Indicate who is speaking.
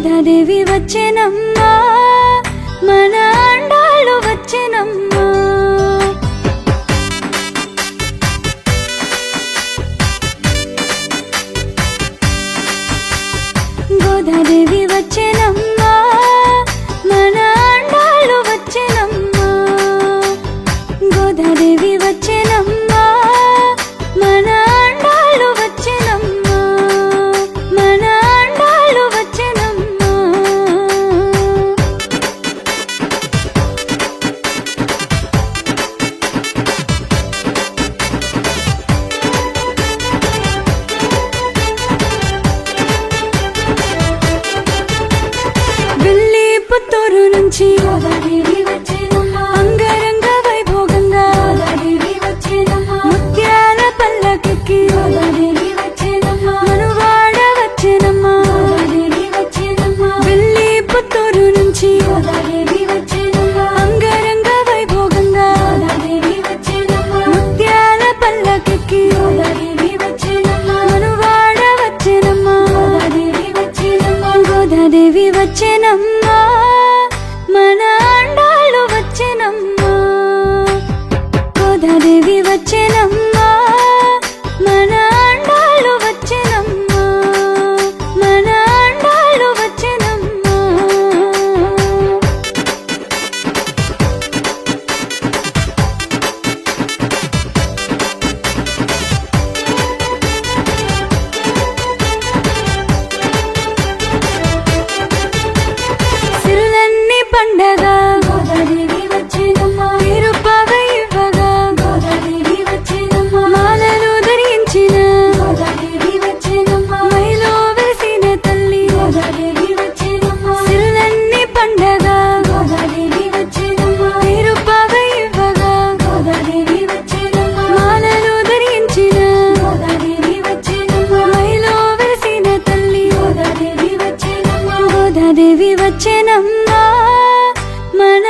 Speaker 1: గోదాదేవి వచ్చెనమ్మా, మన అండాళ్ళు వచ్చెనమ్మా. గోదాదేవి వచ్చెనమ్మా, మన అండాళ్ళు వచ్చెనమ్మా. గోదాదేవి వచ్చెనమ్మా, మన అండాళ్ళు వచ్చెనమ్మా. మన అండాళ్ళు వచ్చెనమ్మా. బిల్లి పుత్తూరు నుంచి గోదాదేవి వచ్చెనమ్మా, అంగరంగ వైభోగంగా గోదాదేవి వచ్చెనమ్మా. ముత్యాల పల్లకికి గోదాదేవి వచ్చెనమ్మా, మనువాడ వచ్చెనమ్మా. గోదాదేవి వచ్చెనమ్మా. బిల్లి పుత్తూరు నుంచి గోదాదేవి వచ్చెనమ్మా, అంగరంగ వైభోగంగా గోదాదేవి వచ్చెనమ్మా. ముత్యాల పల్లకికి గోదాదేవి వచ్చెనమ్మా, మనువాడ వచ్చెనమ్మా. గోదాదేవి వచ్చెనమ్మా. గోదాదేవి వచ్చెనమ్మా, మన అండాళ్ళు వచ్చెనమ్మా. గోదాదేవి వచ్చెనమ్మా, మన అండాళ్ళు వచ్చెనమ్మా. మన అండాళ్ళు వచ్చెనమ్మా. సిరులన్నీ పండగ గోదాదేవి వచ్చెనమ్మా, తిరుపవ ఇవ్వగా గోదాదేవి వచ్చెనమ్మా. మాలలు ధరించిన గోదాదేవి వచ్చెనమ్మా, మైలో వెలిసిన తల్లి గోదాదేవి వచ్చెనమ్మా. సిరులన్నీ పండగ గోదాదేవి వచ్చెనమ్మా, తిరుపవ ఇవ్వగా గోదాదేవి వచ్చెనమ్మా. మాలలు ధరించిన గోదాదేవి వచ్చెనమ్మా, మైలో వెలిసిన తల్లి గోదాదేవి వచ్చెనమ్మా. గోదాదేవి వచ్చెనమ్మా, మన